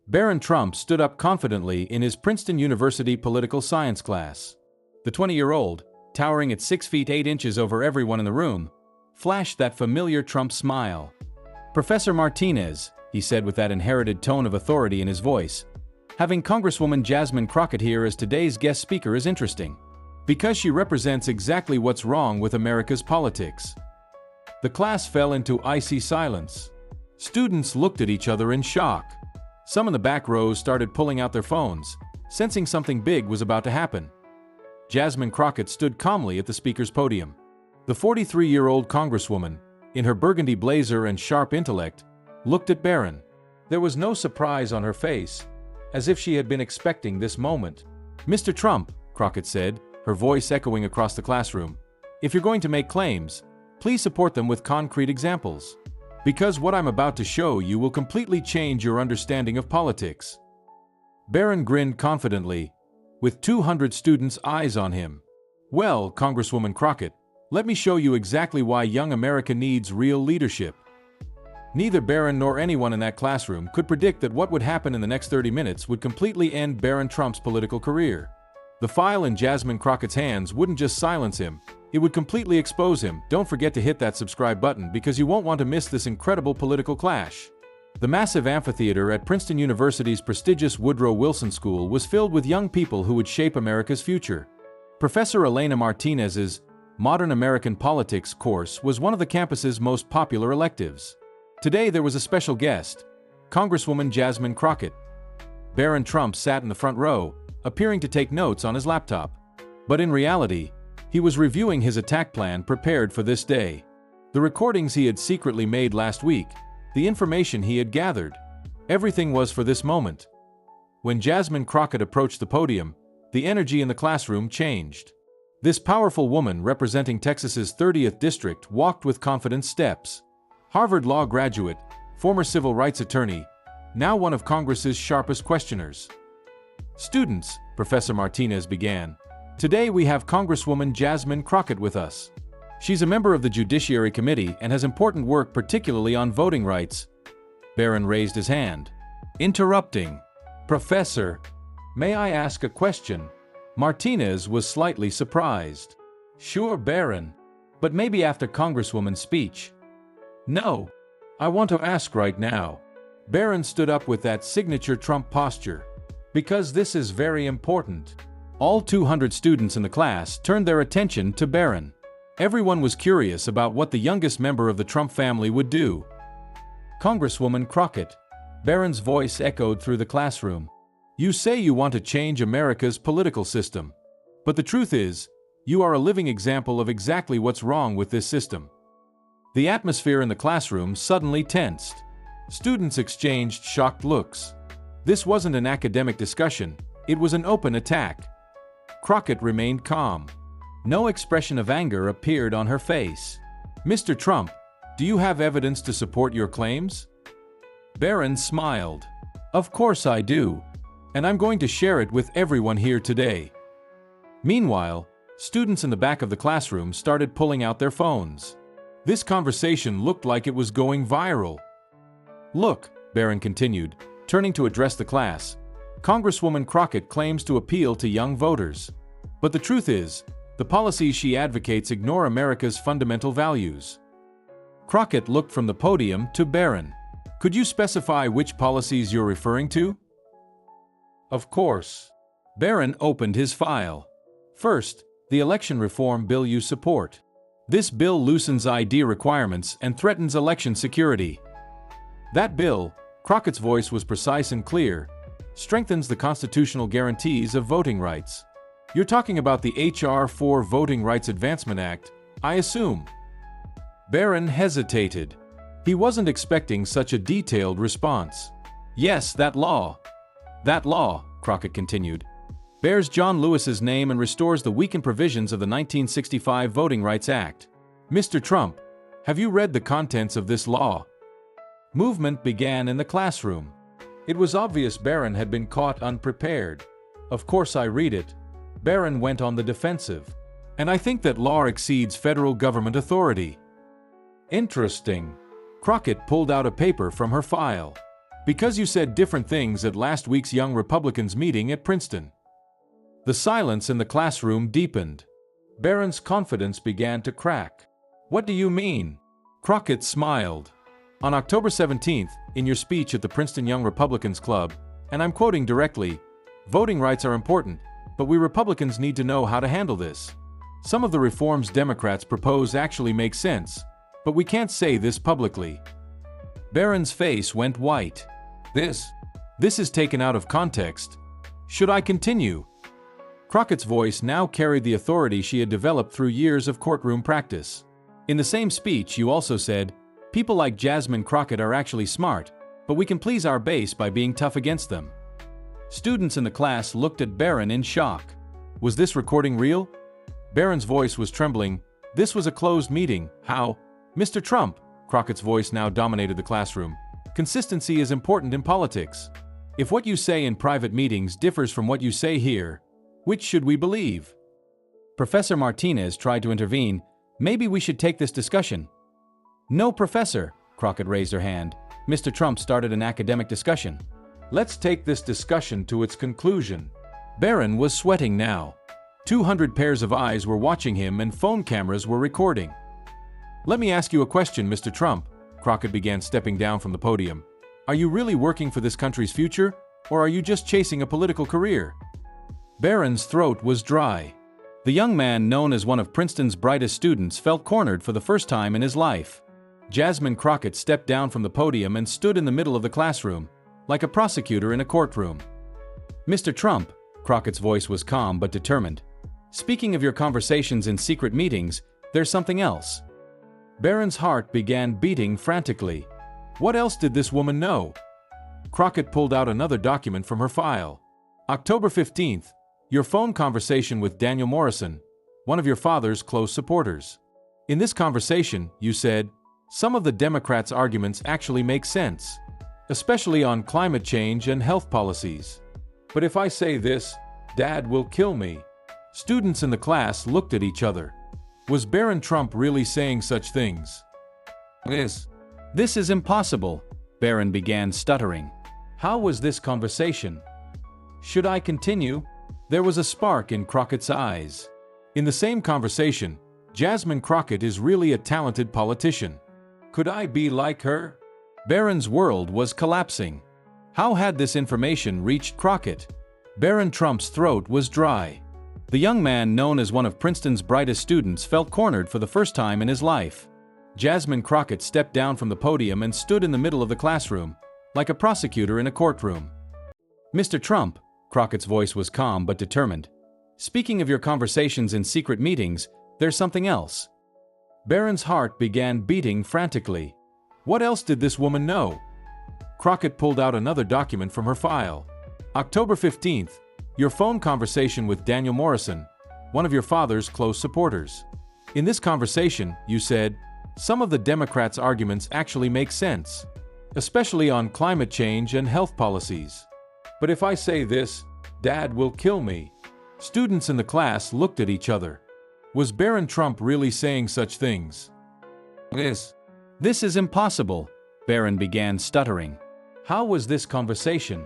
Barron Trump stood up confidently in his Princeton University political science class. The 20-year-old, towering at 6 feet 8 inches over everyone in the room, flashed that familiar Trump smile. "Professor Martinez," he said with that inherited tone of authority in his voice, "having Congresswoman Jasmine Crockett here as today's guest speaker is interesting, because she represents exactly what's wrong with America's politics." The class fell into icy silence. Students looked at each other in shock. Some in the back rows started pulling out their phones, sensing something big was about to happen. Jasmine Crockett stood calmly at the speaker's podium. The 43-year-old congresswoman, in her burgundy blazer and sharp intellect, looked at Barron. There was no surprise on her face, as if she had been expecting this moment. "Mr. Trump," Crockett said, her voice echoing across the classroom, "if you're going to make claims, please support them with concrete examples. Because what I'm about to show you will completely change your understanding of politics." Barron grinned confidently, with 200 students' eyes on him. "Well, Congresswoman Crockett, let me show you exactly why young America needs real leadership." Neither Barron nor anyone in that classroom could predict that what would happen in the next 30 minutes would completely end Barron Trump's political career. The file in Jasmine Crockett's hands wouldn't just silence him, it would completely expose him. Don't forget to hit that subscribe button because you won't want to miss this incredible political clash. The massive amphitheater at Princeton University's prestigious Woodrow Wilson School was filled with young people who would shape America's future. Professor Elena Martinez's Modern American Politics course was one of the campus's most popular electives. Today there was a special guest, Congresswoman Jasmine Crockett. Barron Trump sat in the front row, appearing to take notes on his laptop. But in reality, he was reviewing his attack plan prepared for this day. The recordings he had secretly made last week, the information he had gathered, everything was for this moment. When Jasmine Crockett approached the podium, the energy in the classroom changed. This powerful woman representing Texas's 30th district walked with confident steps. Harvard Law graduate, former civil rights attorney, now one of Congress's sharpest questioners. "Students," Professor Martinez began, "today we have Congresswoman Jasmine Crockett with us. She's a member of the Judiciary Committee and has important work particularly on voting rights." Barron raised his hand, interrupting. "Professor, may I ask a question?" Martinez was slightly surprised. "Sure, Barron, but maybe after Congresswoman's speech." "No, I want to ask right now." Barron stood up with that signature Trump posture. "Because this is very important." All 200 students in the class turned their attention to Barron. Everyone was curious about what the youngest member of the Trump family would do. "Congresswoman Crockett," Barron's voice echoed through the classroom, "you say you want to change America's political system. But the truth is, you are a living example of exactly what's wrong with this system." The atmosphere in the classroom suddenly tensed. Students exchanged shocked looks. This wasn't an academic discussion, it was an open attack. Crockett remained calm. No expression of anger appeared on her face. "Mr. Trump, do you have evidence to support your claims?" Barron smiled. "Of course I do, and I'm going to share it with everyone here today." Meanwhile, students in the back of the classroom started pulling out their phones. This conversation looked like it was going viral. "Look," Barron continued, turning to address the class, "Congresswoman Crockett claims to appeal to young voters. But the truth is, the policies she advocates ignore America's fundamental values." Crockett looked from the podium to Barron. "Could you specify which policies you're referring to?" "Of course." Barron opened his file. "First, the election reform bill you support. This bill loosens ID requirements and threatens election security. That bill," Crockett's voice was precise and clear, "strengthens the constitutional guarantees of voting rights. You're talking about the H.R. 4 Voting Rights Advancement Act, I assume." Barron hesitated. He wasn't expecting such a detailed response. "Yes, that law." "That law," Crockett continued, "bears John Lewis's name and restores the weakened provisions of the 1965 Voting Rights Act. Mr. Trump, have you read the contents of this law?" Movement began in the classroom. It was obvious Barron had been caught unprepared. "Of course I read it." Barron went on the defensive. "And I think that law exceeds federal government authority." "Interesting." Crockett pulled out a paper from her file. Because you said different things at last week's Young Republicans meeting at Princeton. The silence in the classroom deepened. Barron's confidence began to crack. What do you mean? Crockett smiled. On October 17th, in your speech at the Princeton Young Republicans Club, and I'm quoting directly, voting rights are important, but we Republicans need to know how to handle this. Some of the reforms Democrats propose actually make sense, but we can't say this publicly. Barron's face went white. This is taken out of context. Should I continue? Crockett's voice now carried the authority she had developed through years of courtroom practice. In the same speech, you also said, people like Jasmine Crockett are actually smart, but we can please our base by being tough against them. Students in the class looked at Barron in shock. Was this recording real? Barron's voice was trembling. This was a closed meeting. How? Mr. Trump, Crockett's voice now dominated the classroom. Consistency is important in politics. If what you say in private meetings differs from what you say here, which should we believe? Professor Martinez tried to intervene. Maybe we should take this discussion. No, Professor, Crockett raised her hand. Mr. Trump started an academic discussion. Let's take this discussion to its conclusion. Barron was sweating now. 200 pairs of eyes were watching him and phone cameras were recording. Let me ask you a question, Mr. Trump, Crockett began stepping down from the podium. Are you really working for this country's future, or are you just chasing a political career? Barron's throat was dry. The young man, known as one of Princeton's brightest students, felt cornered for the first time in his life. Jasmine Crockett stepped down from the podium and stood in the middle of the classroom, like a prosecutor in a courtroom. Mr. Trump, Crockett's voice was calm but determined. Speaking of your conversations in secret meetings, there's something else. Barron's heart began beating frantically. What else did this woman know? Crockett pulled out another document from her file. October 15th, your phone conversation with Daniel Morrison, one of your father's close supporters. In this conversation, you said, some of the Democrats' arguments actually make sense, especially on climate change and health policies. But if I say this, Dad will kill me. Students in the class looked at each other. Was Barron Trump really saying such things? This is impossible, Barron began stuttering. How was this conversation? Should I continue? There was a spark in Crockett's eyes. In the same conversation, Jasmine Crockett is really a talented politician. Could I be like her? Barron's world was collapsing. How had this information reached Crockett? Barron Trump's throat was dry. The young man, known as one of Princeton's brightest students, felt cornered for the first time in his life. Jasmine Crockett stepped down from the podium and stood in the middle of the classroom, like a prosecutor in a courtroom. Mr. Trump, Crockett's voice was calm but determined. Speaking of your conversations in secret meetings, there's something else. Barron's heart began beating frantically. What else did this woman know? Crockett pulled out another document from her file. October 15th, your phone conversation with Daniel Morrison, one of your father's close supporters. In this conversation, you said, some of the Democrats' arguments actually make sense, especially on climate change and health policies. But if I say this, Dad will kill me. Students in the class looked at each other. Was Barron Trump really saying such things? This is impossible, Barron began stuttering. How was this conversation?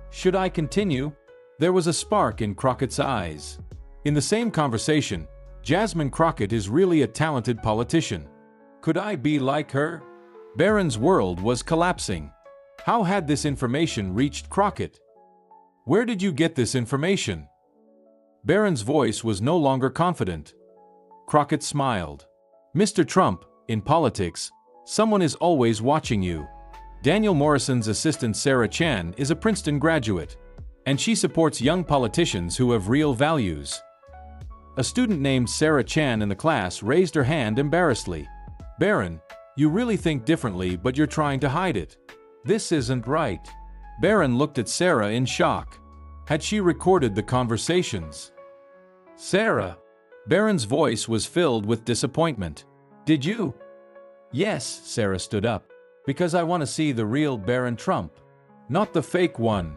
Should I continue? There was a spark in Crockett's eyes. In the same conversation, Jasmine Crockett is really a talented politician. Could I be like her? Barron's world was collapsing. How had this information reached Crockett? Where did you get this information? Barron's voice was no longer confident. Crockett smiled. Mr. Trump, in politics, someone is always watching you. Daniel Morrison's assistant Sarah Chan is a Princeton graduate, and she supports young politicians who have real values. A student named Sarah Chan in the class raised her hand embarrassedly. Barron, you really think differently, but you're trying to hide it. This isn't right. Barron looked at Sarah in shock. Had she recorded the conversations? Sarah. Barron's voice was filled with disappointment. Did you? Yes, Sarah stood up. Because I want to see the real Barron Trump, not the fake one.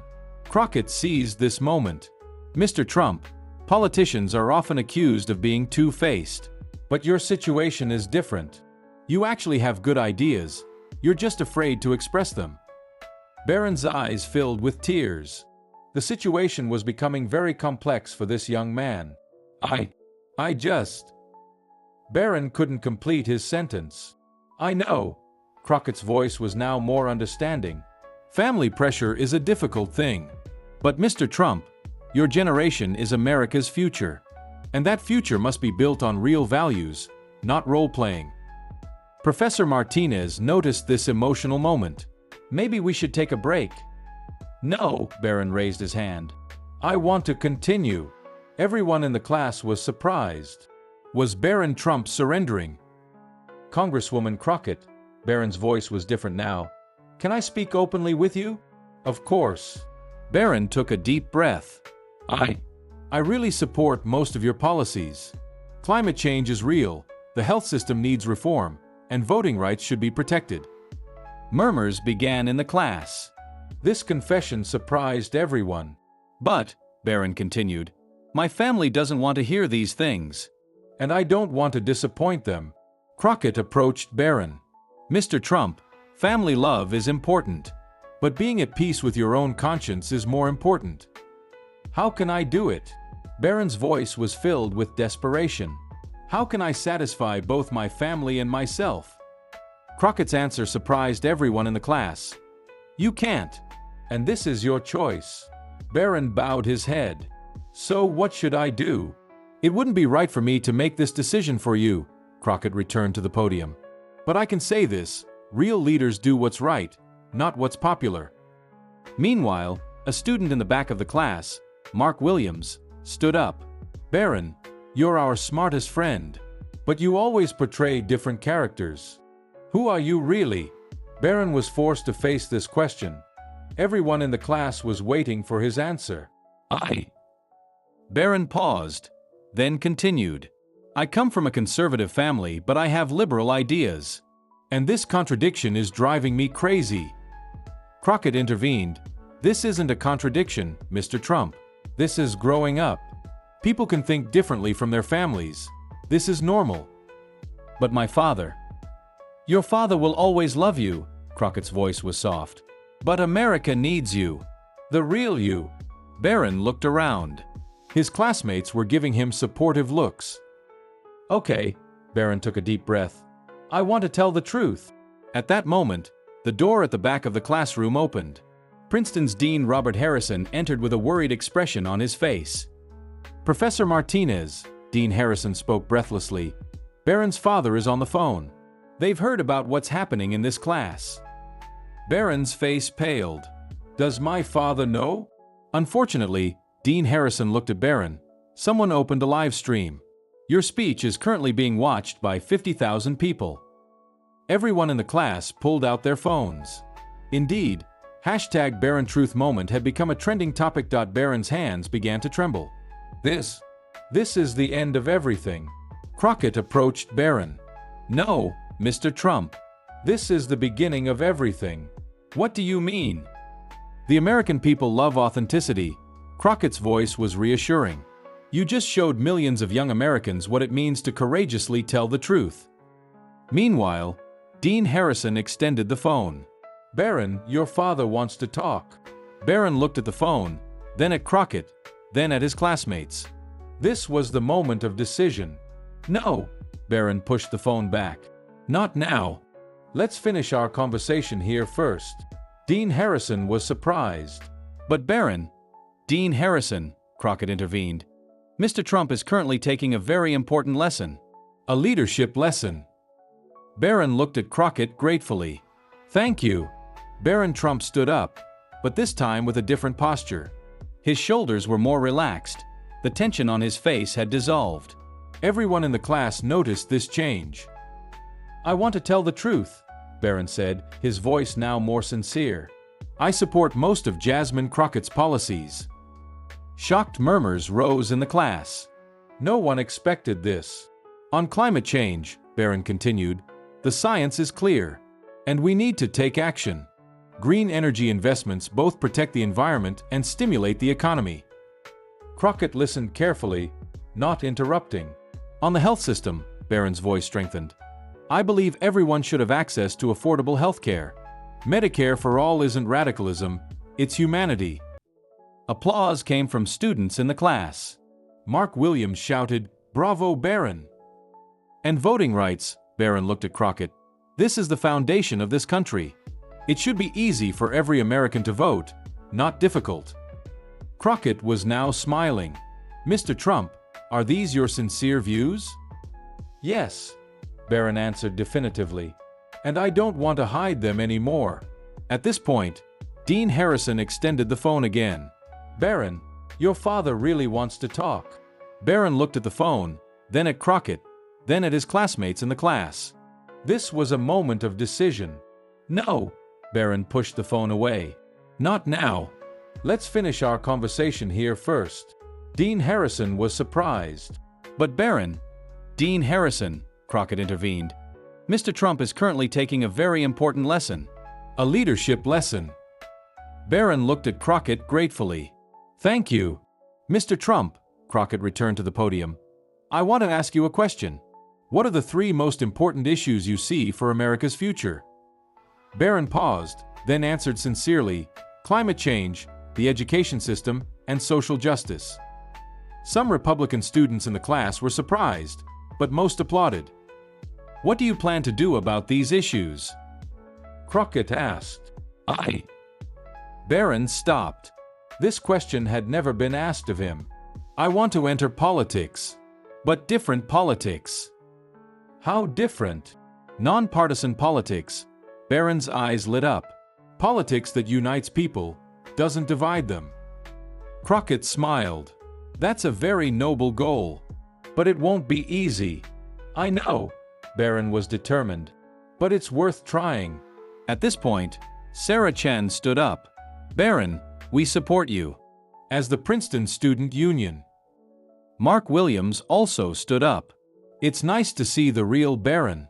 Crockett seized this moment. Mr. Trump, politicians are often accused of being two-faced. But your situation is different. You actually have good ideas. You're just afraid to express them. Barron's eyes filled with tears. The situation was becoming very complex for this young man. I just... Barron couldn't complete his sentence. I know. Crockett's voice was now more understanding. Family pressure is a difficult thing. But Mr. Trump, your generation is America's future. And that future must be built on real values, not role-playing. Professor Martinez noticed this emotional moment. Maybe we should take a break. No, Barron raised his hand. I want to continue. Everyone in the class was surprised. Was Barron Trump surrendering? Congresswoman Crockett, Barron's voice was different now. Can I speak openly with you? Of course. Barron took a deep breath. I really support most of your policies. Climate change is real, the health system needs reform, and voting rights should be protected. Murmurs began in the class. This confession surprised everyone. But, Barron continued, my family doesn't want to hear these things. And I don't want to disappoint them. Crockett approached Barron. Mr. Trump, family love is important. But being at peace with your own conscience is more important. How can I do it? Barron's voice was filled with desperation. How can I satisfy both my family and myself? Crockett's answer surprised everyone in the class. You can't. And this is your choice. Barron bowed his head. So what should I do? It wouldn't be right for me to make this decision for you, Crockett returned to the podium. But I can say this, real leaders do what's right, not what's popular. Meanwhile, a student in the back of the class, Mark Williams, stood up. Barron, you're our smartest friend. But you always portray different characters. Who are you really? Barron was forced to face this question. Everyone in the class was waiting for his answer. Barron paused, then continued. I come from a conservative family, but I have liberal ideas. And this contradiction is driving me crazy. Crockett intervened. This isn't a contradiction, Mr. Trump. This is growing up. People can think differently from their families. This is normal. But my father... Your father will always love you, Crockett's voice was soft. But America needs you. The real you. Barron looked around. His classmates were giving him supportive looks. Okay, Barron took a deep breath. I want to tell the truth. At that moment, the door at the back of the classroom opened. Princeton's Dean Robert Harrison entered with a worried expression on his face. Professor Martinez, Dean Harrison spoke breathlessly. Barron's father is on the phone. They've heard about what's happening in this class. Barron's face paled. Does my father know? Unfortunately, Dean Harrison looked at Barron. Someone opened a live stream. Your speech is currently being watched by 50,000 people. Everyone in the class pulled out their phones. Indeed, hashtag Barron Truth Moment had become a trending topic. Barron's hands began to tremble. This is the end of everything. Crockett approached Barron. No, Mr. Trump. This is the beginning of everything. What do you mean? The American people love authenticity. Crockett's voice was reassuring. You just showed millions of young Americans what it means to courageously tell the truth. Meanwhile, Dean Harrison extended the phone. Barron, your father wants to talk. Barron looked at the phone, then at Crockett, then at his classmates. This was the moment of decision. No, Barron pushed the phone back. Not now. Let's finish our conversation here first. Dean Harrison was surprised. But Barron, Dean Harrison, Crockett intervened. Mr. Trump is currently taking a very important lesson. A leadership lesson. Barron looked at Crockett gratefully. Thank you. Barron Trump stood up, but this time with a different posture. His shoulders were more relaxed. The tension on his face had dissolved. Everyone in the class noticed this change. I want to tell the truth, Barron said, his voice now more sincere. I support most of Jasmine Crockett's policies. Shocked murmurs rose in the class. No one expected this. On climate change, Barron continued, the science is clear, and we need to take action. Green energy investments both protect the environment and stimulate the economy. Crockett listened carefully, not interrupting. On the health system, Barron's voice strengthened. I believe everyone should have access to affordable health care. Medicare for all isn't radicalism, it's humanity. Applause came from students in the class. Mark Williams shouted, "Bravo, Barron!" And voting rights, Barron looked at Crockett. This is the foundation of this country. It should be easy for every American to vote, not difficult. Crockett was now smiling. "Mr. Trump, are these your sincere views?" "Yes," Barron answered definitively. "And I don't want to hide them anymore." At this point, Dean Harrison extended the phone again. "Barron, your father really wants to talk." Barron looked at the phone, then at Crockett, then at his classmates in the class. This was a moment of decision. "No," Barron pushed the phone away. "Not now. Let's finish our conversation here first." Dean Harrison was surprised. "But Barron..." "Dean Harrison," Crockett intervened. "Mr. Trump is currently taking a very important lesson. A leadership lesson." Barron looked at Crockett gratefully. "Thank you." "Mr. Trump," Crockett returned to the podium, "I want to ask you a question. What are the 3 most important issues you see for America's future?" Barron paused, then answered sincerely, "Climate change, the education system, and social justice." Some Republican students in the class were surprised, but most applauded. "What do you plan to do about these issues?" Crockett asked. Barron stopped. This question had never been asked of him. "I want to enter politics. But different politics." "How different?" "Nonpartisan politics." Barron's eyes lit up. "Politics that unites people, doesn't divide them." Crockett smiled. "That's a very noble goal. But it won't be easy." "I know." Barron was determined. "But it's worth trying." At this point, Sarah Chen stood up. "Barron, we support you." As the Princeton Student Union. Mark Williams also stood up. "It's nice to see the real Barron.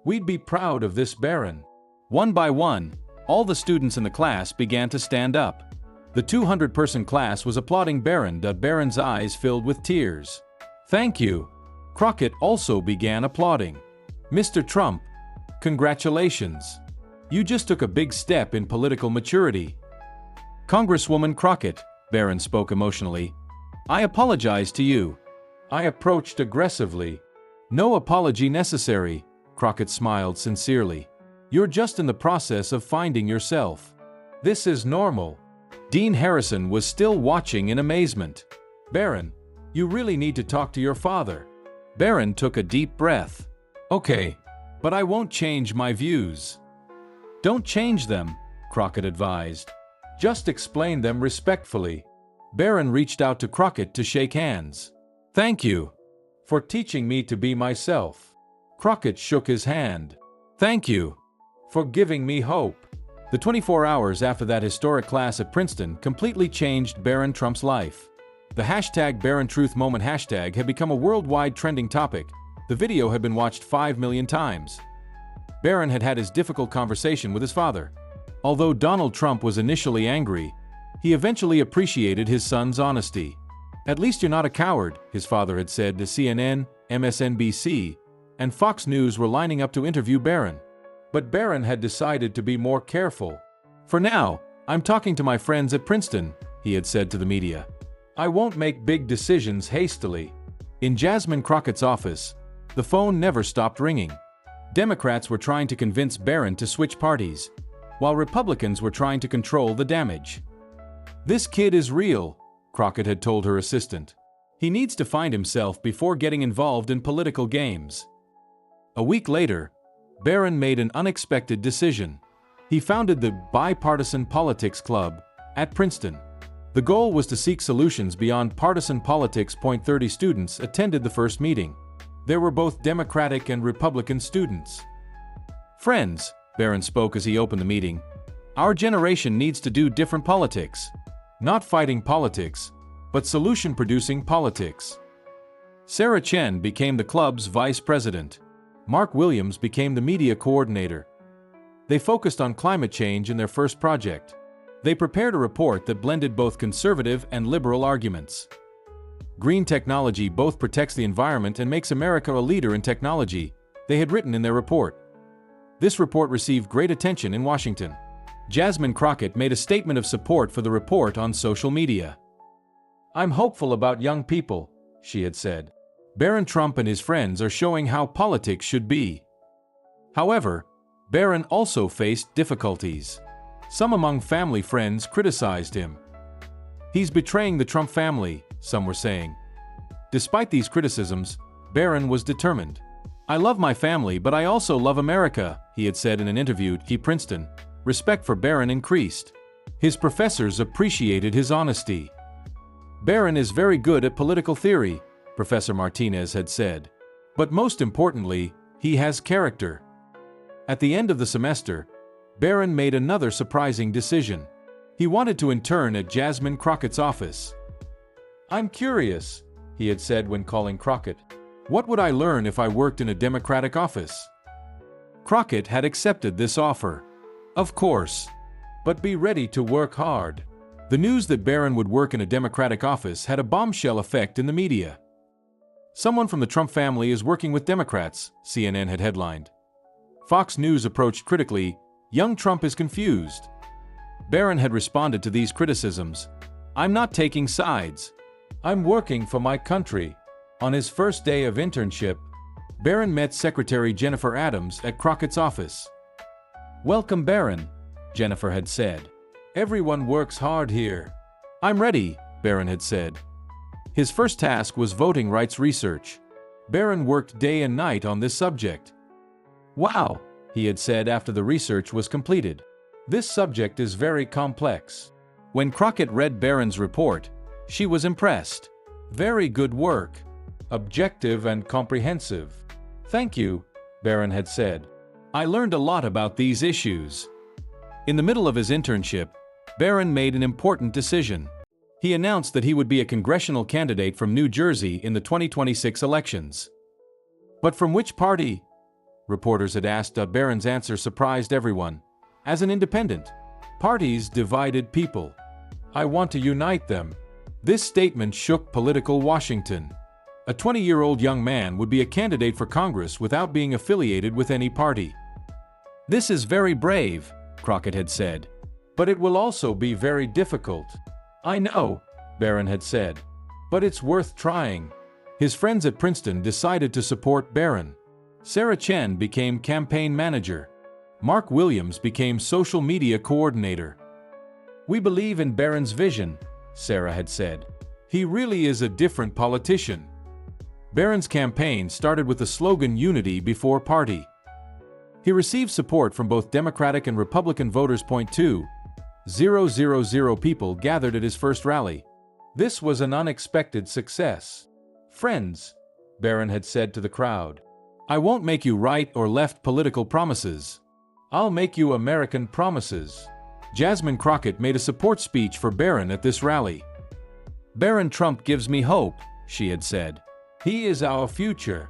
We'd be proud of this Barron." One by one, all the students in the class began to stand up. The 200-person class was applauding Barron. Barron's eyes filled with tears. "Thank you." Crockett also began applauding. "Mr. Trump, congratulations. You just took a big step in political maturity." "Congresswoman Crockett," Barron spoke emotionally, "I apologize to you." I approached aggressively. "No apology necessary," Crockett smiled sincerely. "You're just in the process of finding yourself. This is normal." Dean Harrison was still watching in amazement. "Barron, you really need to talk to your father." Barron took a deep breath. "Okay, but I won't change my views." "Don't change them," Crockett advised. "Just explain them respectfully." Barron reached out to Crockett to shake hands. "Thank you for teaching me to be myself." Crockett shook his hand. "Thank you for giving me hope." The 24 hours after that historic class at Princeton completely changed Barron Trump's life. The hashtag #BarronTruthMoment hashtag had become a worldwide trending topic. The video had been watched 5 million times. Barron had had his difficult conversation with his father. Although Donald Trump was initially angry, he eventually appreciated his son's honesty. "At least you're not a coward," his father had said to CNN, MSNBC, and Fox News were lining up to interview Barron. But Barron had decided to be more careful. "For now, I'm talking to my friends at Princeton," he had said to the media. "I won't make big decisions hastily." In Jasmine Crockett's office, the phone never stopped ringing. Democrats were trying to convince Barron to switch parties, while Republicans were trying to control the damage. "This kid is real," Crockett had told her assistant. "He needs to find himself before getting involved in political games." A week later, Barron made an unexpected decision. He founded the Bipartisan Politics Club at Princeton. The goal was to seek solutions beyond partisan politics. 30 students attended the first meeting. There were both Democratic and Republican students. "Friends," Barron spoke as he opened the meeting, "our generation needs to do different politics. Not fighting politics, but solution-producing politics." Sarah Chen became the club's vice president. Mark Williams became the media coordinator. They focused on climate change in their first project. They prepared a report that blended both conservative and liberal arguments. "Green technology both protects the environment and makes America a leader in technology," they had written in their report. This report received great attention in Washington. Jasmine Crockett made a statement of support for the report on social media. "I'm hopeful about young people," she had said. "Barron Trump and his friends are showing how politics should be." However, Barron also faced difficulties. Some among family friends criticized him. "He's betraying the Trump family," some were saying. Despite these criticisms, Barron was determined. "I love my family, but I also love America," he had said in an interview at Princeton. Respect for Barron increased. His professors appreciated his honesty. "Barron is very good at political theory," Professor Martinez had said. "But most importantly, he has character." At the end of the semester, Barron made another surprising decision. He wanted to intern at Jasmine Crockett's office. "I'm curious," he had said when calling Crockett. "What would I learn if I worked in a Democratic office?" Crockett had accepted this offer. "Of course. But be ready to work hard." The news that Barron would work in a Democratic office had a bombshell effect in the media. "Someone from the Trump family is working with Democrats," CNN had headlined. Fox News approached critically, "Young Trump is confused." Barron had responded to these criticisms. "I'm not taking sides. I'm working for my country." On his first day of internship, Barron met Secretary Jennifer Adams at Crockett's office. "Welcome, Barron," Jennifer had said. "Everyone works hard here." "I'm ready," Barron had said. His first task was voting rights research. Barron worked day and night on this subject. "Wow," he had said after the research was completed. "This subject is very complex." When Crockett read Barron's report, she was impressed. "Very good work. Objective and comprehensive." "Thank you," Barron had said. "I learned a lot about these issues." In the middle of his internship, Barron made an important decision. He announced that he would be a congressional candidate from New Jersey in the 2026 elections. "But from which party?" reporters had asked. Barron's answer surprised everyone. "As an independent. Parties divided people. I want to unite them." This statement shook political Washington. A 20-year-old young man would be a candidate for Congress without being affiliated with any party. "This is very brave," Crockett had said. "But it will also be very difficult." "I know," Barron had said. "But it's worth trying." His friends at Princeton decided to support Barron. Sarah Chen became campaign manager. Mark Williams became social media coordinator. "We believe in Barron's vision," Sarah had said. "He really is a different politician." Barron's campaign started with the slogan "Unity before Party." He received support from both Democratic and Republican voters. 2,000 people gathered at his first rally. This was an unexpected success. "Friends," Barron had said to the crowd, "I won't make you right or left political promises. I'll make you American promises." Jasmine Crockett made a support speech for Barron at this rally. "Barron Trump gives me hope," she had said. "He is our future."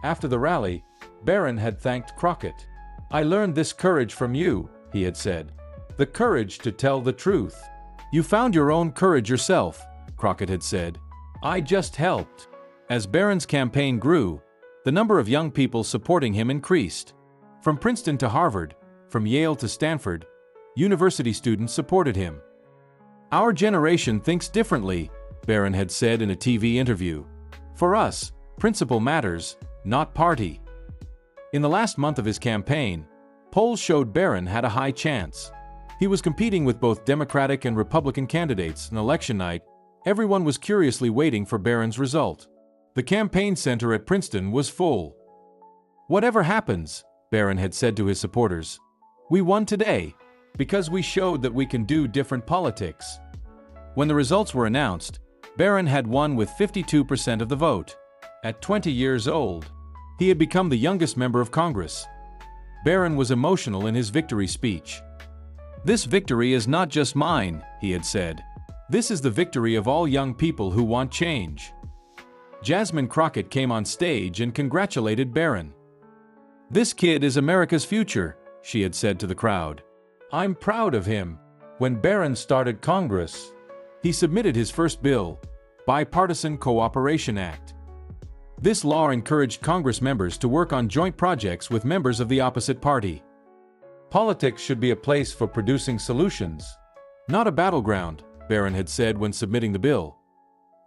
After the rally, Barron had thanked Crockett. "I learned this courage from you," he had said. "The courage to tell the truth." "You found your own courage yourself," Crockett had said. "I just helped." As Barron's campaign grew, the number of young people supporting him increased. From Princeton to Harvard, from Yale to Stanford, university students supported him. "Our generation thinks differently," Barron had said in a TV interview. "For us, principle matters, not party." In the last month of his campaign, polls showed Barron had a high chance. He was competing with both Democratic and Republican candidates. On election night, everyone was curiously waiting for Barron's result. The campaign center at Princeton was full. "Whatever happens," Barron had said to his supporters, "we won today, because we showed that we can do different politics." When the results were announced, Barron had won with 52% of the vote. At 20 years old, he had become the youngest member of Congress. Barron was emotional in his victory speech. "This victory is not just mine," he had said. "This is the victory of all young people who want change." Jasmine Crockett came on stage and congratulated Barron. "This kid is America's future," she had said to the crowd. "I'm proud of him." When Barron started Congress, he submitted his first bill, Bipartisan Cooperation Act. This law encouraged Congress members to work on joint projects with members of the opposite party. Politics should be a place for producing solutions, not a battleground, Barron had said when submitting the bill.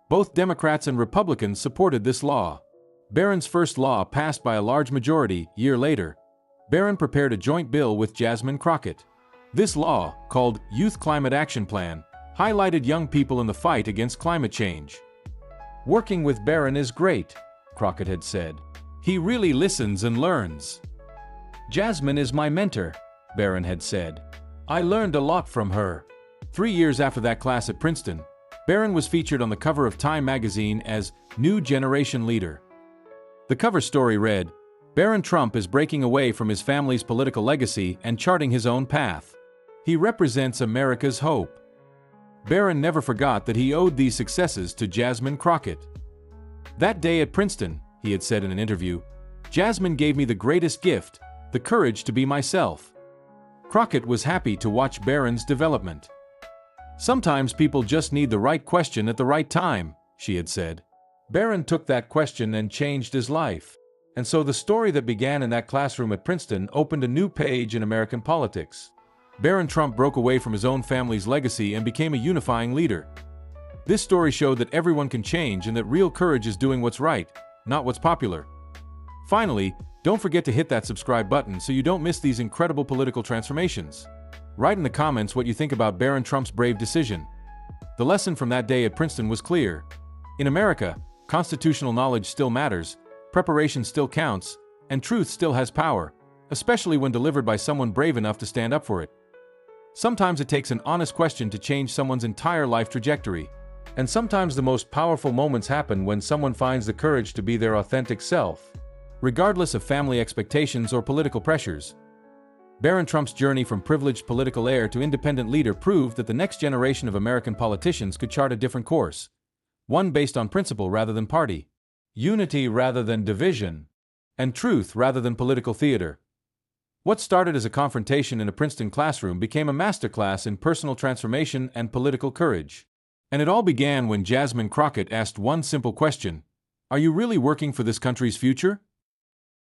Both Democrats and Republicans supported this law. Barron's first law passed by a large majority. A year later, Barron prepared a joint bill with Jasmine Crockett. This law, called Youth Climate Action Plan, highlighted young people in the fight against climate change. "Working with Barron is great," Crockett had said. "He really listens and learns." "Jasmine is my mentor," Barron had said. "I learned a lot from her." 3 years after that class at Princeton, Barron was featured on the cover of Time magazine as New Generation Leader. The cover story read, "Barron Trump is breaking away from his family's political legacy and charting his own path. He represents America's hope." Barron never forgot that he owed these successes to Jasmine Crockett. "That day at Princeton," he had said in an interview, "Jasmine gave me the greatest gift, the courage to be myself." Crockett was happy to watch Barron's development. "Sometimes people just need the right question at the right time," she had said. Barron took that question and changed his life. And so the story that began in that classroom at Princeton opened a new page in American politics. Barron Trump broke away from his own family's legacy and became a unifying leader. This story showed that everyone can change and that real courage is doing what's right, not what's popular. Finally, don't forget to hit that subscribe button so you don't miss these incredible political transformations. Write in the comments what you think about Barron Trump's brave decision. The lesson from that day at Princeton was clear. In America, constitutional knowledge still matters, preparation still counts, and truth still has power, especially when delivered by someone brave enough to stand up for it. Sometimes it takes an honest question to change someone's entire life trajectory, and sometimes the most powerful moments happen when someone finds the courage to be their authentic self, regardless of family expectations or political pressures. Barron Trump's journey from privileged political heir to independent leader proved that the next generation of American politicians could chart a different course, one based on principle rather than party, unity rather than division, and truth rather than political theater. What started as a confrontation in a Princeton classroom became a masterclass in personal transformation and political courage. And it all began when Jasmine Crockett asked one simple question: "Are you really working for this country's future?"